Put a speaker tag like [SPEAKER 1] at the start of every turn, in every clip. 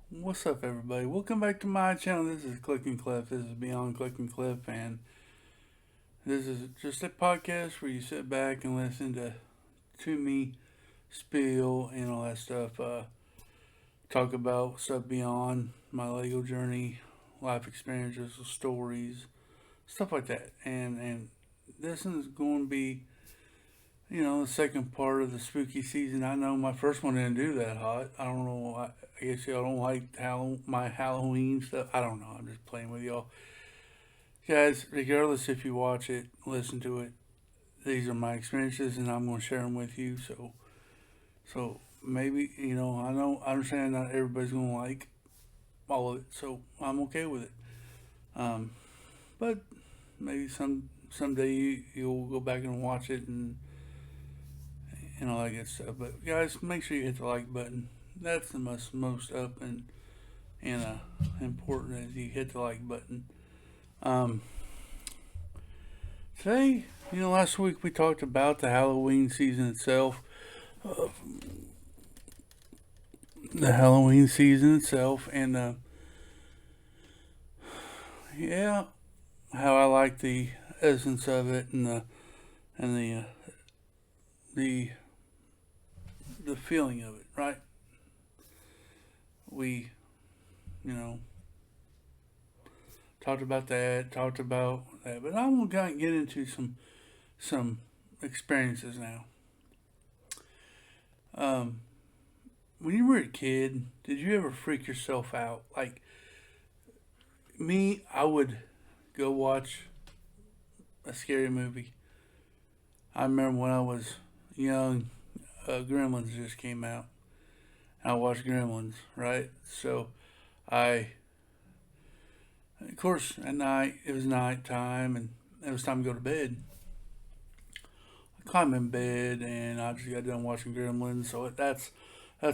[SPEAKER 1] What's up, everybody? Welcome back to my channel. This is Click and Clip. This is Beyond Click and Clip, and this is just a podcast where you sit back and listen to me spill and all that stuff. Talk about stuff beyond my Lego journey, life experiences, stories, stuff like that. And this is going to be, the second part of the spooky season. I know my first one didn't do that hot. I don't know. I guess y'all don't like my Halloween stuff. I don't know. I'm just playing with y'all. Guys, regardless if you watch it, listen to it, these are my experiences and I'm going to share them with you. So maybe, I understand not everybody's going to like all of it. So I'm okay with it. Um, but maybe someday you'll go back and watch it and all that good stuff. But guys, make sure you hit the like button. That's the most up and important as you hit the like button. Um, Today, last week we talked about the Halloween season itself. Uh, the Halloween season itself, and yeah, how I like the essence of it and the the feeling of it. Right? We, you know, talked about that, but I'm gonna get into some experiences now. Um, when you were a kid, did you ever freak yourself out? Like me, I would go watch a scary movie. I remember when I was young, Gremlins just came out. I watched Gremlins, right? So I, of course, at night, it was night time and it was time to go to bed. I climbed in bed and I just got done watching Gremlins. So that's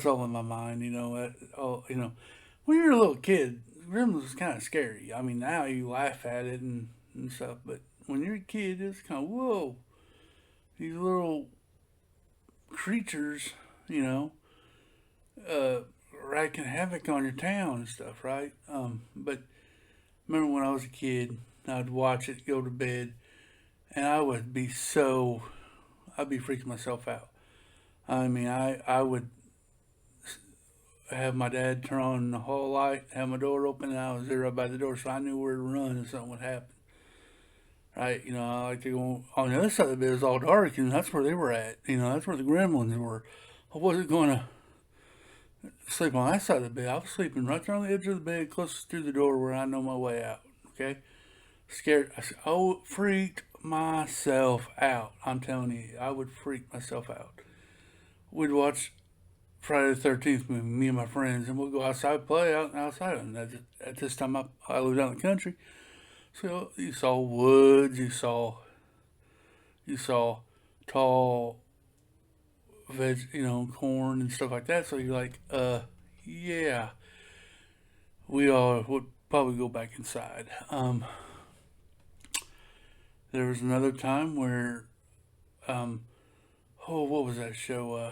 [SPEAKER 1] all in my mind, when you're a little kid, Gremlins was kind of scary. I mean, now you laugh at it and stuff, but when you're a kid, it's kind of whoa, these little creatures, you know, uh, wreaking havoc on your town and stuff, right? But remember when I was a kid, I'd watch it, go to bed, and I'd be freaking myself out. I mean, I would have my dad turn on the hall light, have my door open, and I was there right by the door, so I knew where to run if something would happen. Right? I like to go on the other side of the bed. It was all dark, and that's where they were at. That's where the gremlins were. I wasn't going to sleep on that side of the bed. I was sleeping right there on the edge of the bed, closest to the door where I know my way out. Okay? Scared. I freaked myself out. I'm telling you, I would freak myself out. We'd watch Friday the 13th movie, me and my friends, and we'd go outside, play outside. And at this time, I lived out in the country. So you saw woods, you saw tall corn and stuff like that. So you're like, yeah, we all would probably go back inside. There was another time where, um, oh, what was that show?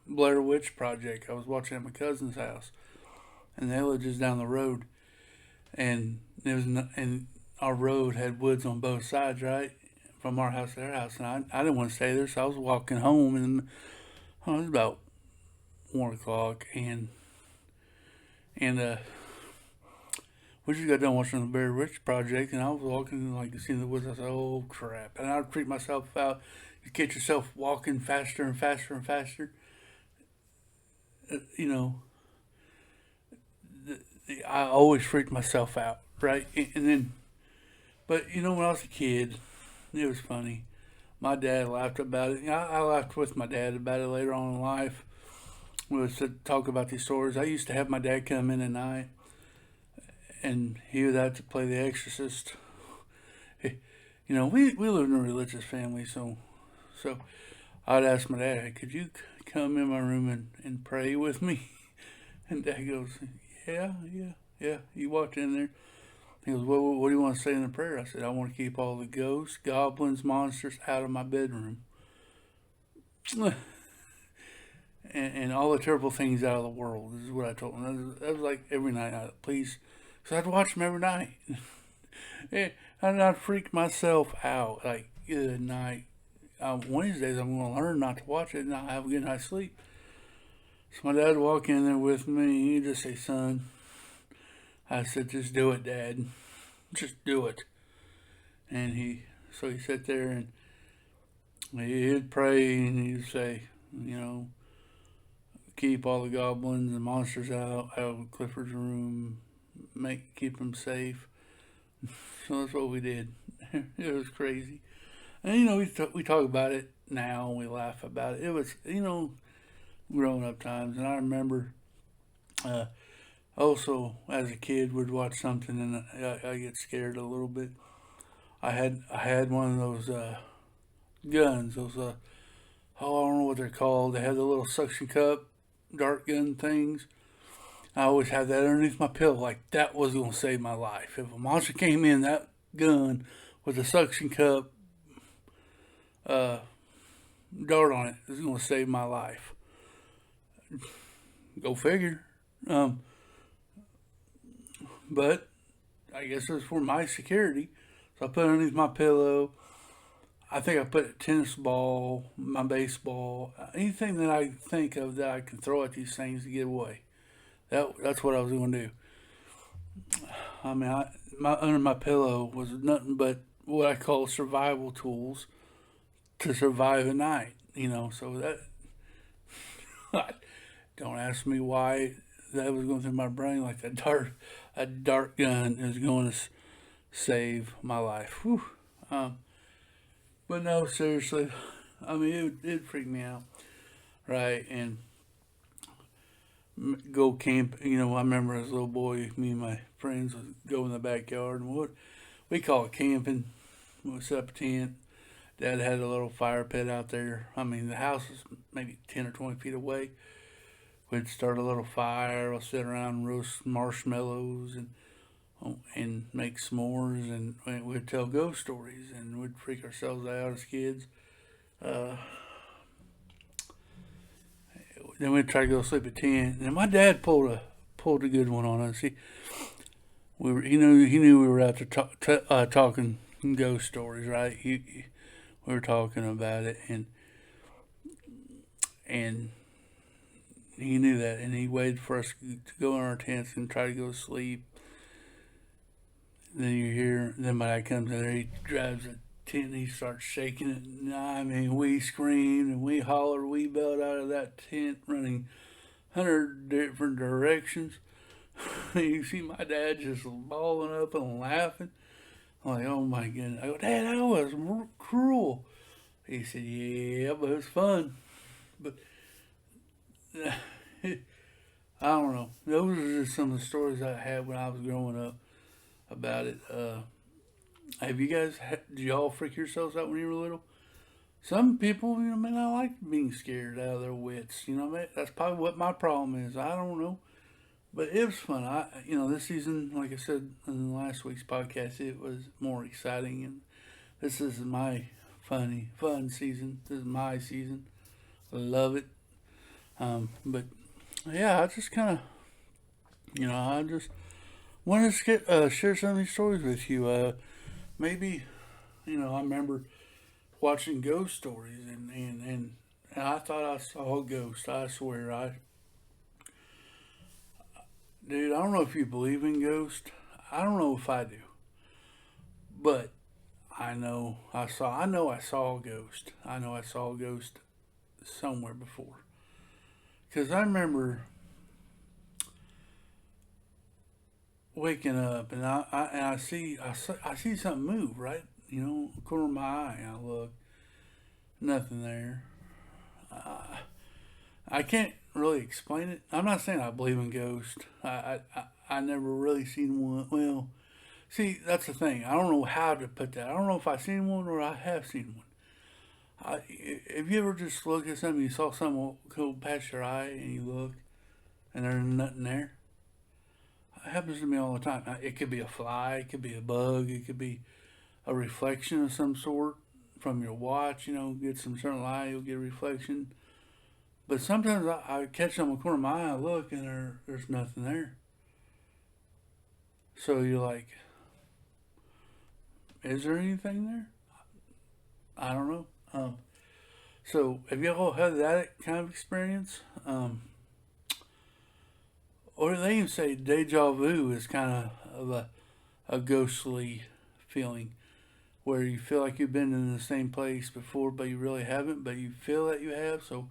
[SPEAKER 1] Blair Witch Project. I was watching at my cousin's house, and they lived just down the road, and and our road had woods on both sides, right, from our house to their house, and I didn't want to stay there, so I was walking home, and it was about 1 o'clock, and we just got done watching the Blair Witch Project, and I was walking like seeing the woods. I said, "Oh crap!" And I'd freak myself out. You get yourself walking faster and faster and faster. You know, I always freaked myself out, right? And then, but when I was a kid, it was funny. My dad laughed about it. I laughed with my dad about it later on in life. We would talk about these stories. I used to have my dad come in at night, and he would have to play the exorcist. We lived in a religious family, so I'd ask my dad, "Hey, could you come in my room and pray with me?" And Dad goes, "Yeah, yeah, yeah." You walked in there. He goes, "Well, what do you want to say in the prayer?" I said, "I want to keep all the ghosts, goblins, monsters out of my bedroom." and all the terrible things out of the world. This is what I told him. That was like every night. Please, because I'd watch them every night. I'd freak myself out. Like, good night. One of these days I'm going to learn not to watch it and I'll have a good night's sleep. So my dad would walk in there with me. He'd just say, son, I said, just do it, Dad. Just do it. And so he sat there and he'd pray and he'd say, keep all the goblins and monsters out of Clifford's room, keep them safe. So that's what we did. It was crazy. And, we talk about it now and we laugh about it. It was, growing up times. And I remember also as a kid would watch something and I get scared a little bit. I had one of those guns, those I don't know what they're called. They had the little suction cup dart gun things. I always had that underneath my pillow, like that was going to save my life. If a monster came in, that gun with a suction cup dart on it is going to save my life. Go figure. But I guess it was for my security. So I put it underneath my pillow. I think I put a tennis ball, my baseball, anything that I think of that I can throw at these things to get away. That's what I was going to do. I mean, under my pillow was nothing but what I call survival tools to survive a night. So that don't ask me why that was going through my brain like a dart gun is going to save my life. Whew. But no, seriously, I mean, it freaked me out, right? And go camp. I remember as a little boy, me and my friends would go in the backyard and what we call it camping. We set up a tent. Dad had a little fire pit out there. I mean, the house was maybe 10 or 20 feet away. We'd start a little fire. We'll sit around and roast marshmallows and make s'mores, and we'd tell ghost stories, and we'd freak ourselves out as kids. Then we'd try to go to sleep at 10. And my dad pulled a good one on us. He knew we were out there talking ghost stories, right? We were talking about it, and he knew that, and he waited for us to go in our tents and try to go to sleep. Then my dad comes in there, he drives a tent and he starts shaking it. And I mean, we screamed and we hollered, we bailed out of that tent running 100 different directions. You see my dad just balling up and laughing. I'm like, oh my goodness. I go, Dad, that was cruel. He said, yeah, but it was fun. But I don't know. Those are just some of the stories I had when I was growing up about it. Have you guys, did y'all freak yourselves out when you were little? Some people, may not like being scared out of their wits. That's probably what my problem is. I don't know. But it was fun. This season, like I said in last week's podcast, it was more exciting. And this is my fun season. This is my season. I love it. But yeah, I just kind of, I just wanted to share some of these stories with you. Maybe, I remember watching ghost stories and I thought I saw a ghost. I swear, dude, I don't know if you believe in ghosts. I don't know if I do. But I know I saw a ghost. I know I saw a ghost somewhere before. Because I remember waking up and I see something move, right? Corner of my eye. I look, nothing there. I can't really explain it. I'm not saying I believe in ghosts. I never really seen one. Well, see, that's the thing. I don't know how to put that. I don't know if I've seen one or I have seen one. If you ever just look at something, you saw something go past your eye and you look and there's nothing there. It happens to me all the time. It could be a fly, it could be a bug, it could be a reflection of some sort from your watch. Get some certain light, you'll get a reflection. But sometimes I catch on the corner of my eye, I look, and there's nothing there. So you're like, is there anything there? I don't know. So have you all had that kind of experience? Or they even say deja vu is kind of a ghostly feeling where you feel like you've been in the same place before, but you really haven't, but you feel that you have. So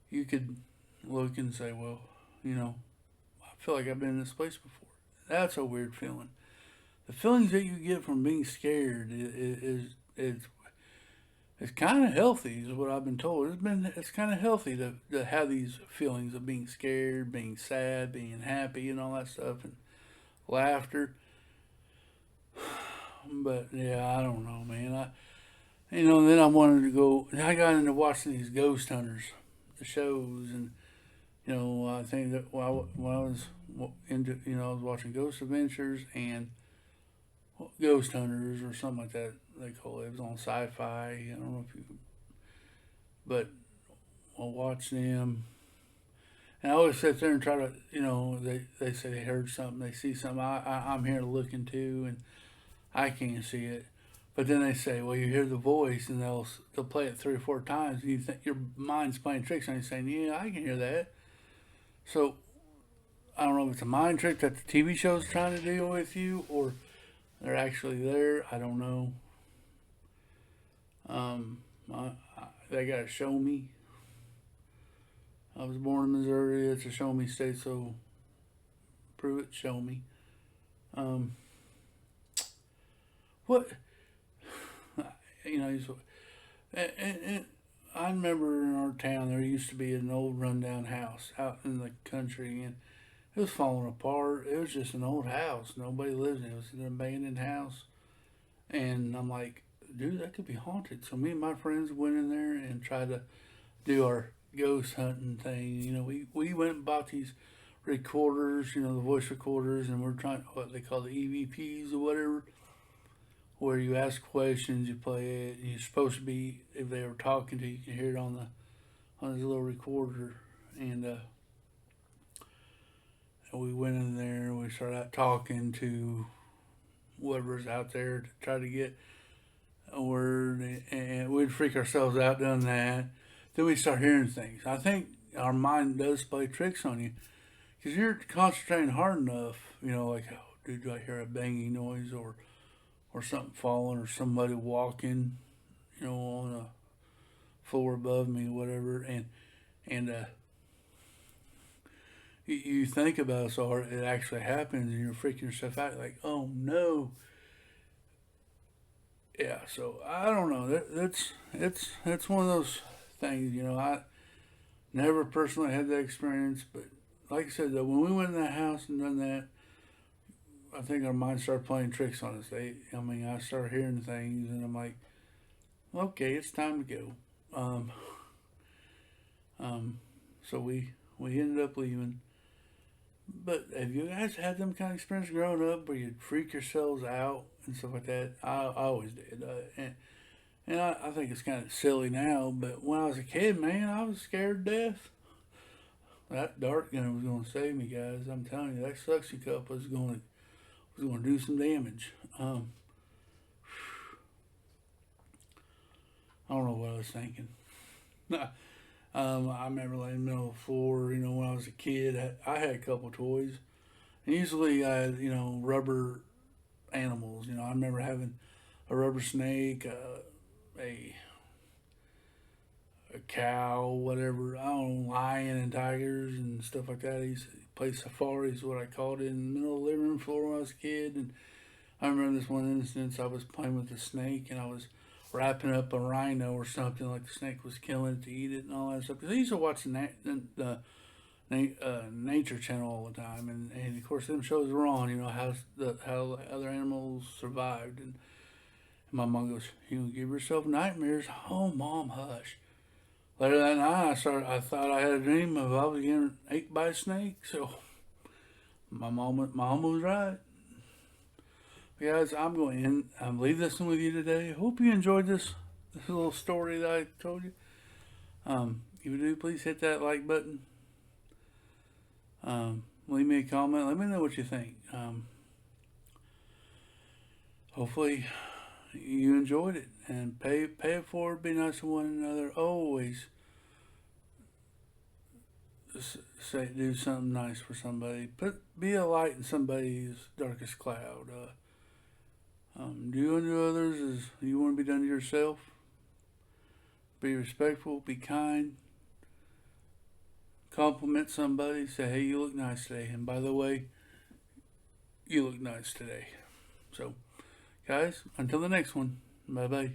[SPEAKER 1] you could look and say, well, you know, I feel like I've been in this place before. That's a weird feeling. The feelings that you get from being scared is it's kind of healthy, is what I've been told. It's kind of healthy to have these feelings of being scared, being sad, being happy, and all that stuff, and laughter. But yeah, I don't know, man. Then I wanted to go. I got into watching these ghost hunters, the shows, and I think that when I was into, I was watching Ghost Adventures and Ghost Hunters or something like that. They call it. It was on Sci-Fi. I don't know if you, but I'll watch them. And I always sit there and try to, they say they heard something, they see something. I'm here looking too, and I can't see it. But then they say, well, you hear the voice, and they'll play it 3 or 4 times, and you think your mind's playing tricks on you, saying, yeah, I can hear that. So I don't know if it's a mind trick that the TV show's trying to deal with you, or they're actually there. I don't know. Um, they got to show me. I was born in Missouri. It's a show me state, so prove it, show me. Um, what you know, and I remember in our town there used to be an old rundown house out in the country, and it was falling apart. It was just an old house. Nobody lives in it. It was an abandoned house, and I'm like, dude, that could be haunted. So me and my friends went in there and tried to do our ghost hunting thing. We went and bought these recorders, the voice recorders, and we're trying what they call the EVPs or whatever, where you ask questions, you play it, and you're supposed to be, if they were talking to you, you can hear it on this little recorder, and we went in there and we started out talking to whoever's out there to try to get a word, and we'd freak ourselves out doing that. Then we start hearing things. I think our mind does play tricks on you because you're concentrating hard enough, like, oh, dude, do I hear a banging noise or something falling or somebody walking, on a floor above me, whatever, and you think about it so hard, it actually happens, and you're freaking yourself out, like, oh no, yeah. So I don't know. It's one of those things, I never personally had that experience, but like I said, though, when we went in that house and done that, I think our mind started playing tricks on us. I started hearing things, and I'm like, okay, it's time to go. Um, so we ended up leaving. But have you guys had them kind of experience growing up where you'd freak yourselves out and stuff like that? I always did. And I think it's kind of silly now, but when I was a kid, man, I was scared to death. That dart gun was going to save me, guys. I'm telling you, that suction cup was going to do some damage. I don't know what I was thinking. I remember laying in the middle of the floor, when I was a kid. I had a couple toys. And usually I had, rubber animals. I remember having a rubber snake, a a cow, whatever. I don't know, lion and tigers and stuff like that. I used to play safari is what I called it, in the middle of the living room floor when I was a kid. And I remember this one instance I was playing with a snake and I was wrapping up a rhino or something, like the snake was killing it to eat it and all that stuff. Because I used to watch the Nature Channel all the time, and of course them shows were on. How other animals survived, and my mom goes, "You give yourself nightmares." Oh, mom, hush. Later that night, I thought I had a dream of I was getting ate by a snake. So my mom was right. Guys, I'm going to leave this one with you today. Hope you enjoyed this little story that I told you. If you do, please hit that like button. Leave me a comment. Let me know what you think. Hopefully you enjoyed it, and pay it forward. Be nice to one another. Always do something nice for somebody. Be a light in somebody's darkest cloud. Do unto others as you want to be done to yourself. Be respectful. Be kind. Compliment somebody. Say, hey, you look nice today. And by the way, you look nice today. So, guys, until the next one. Bye bye.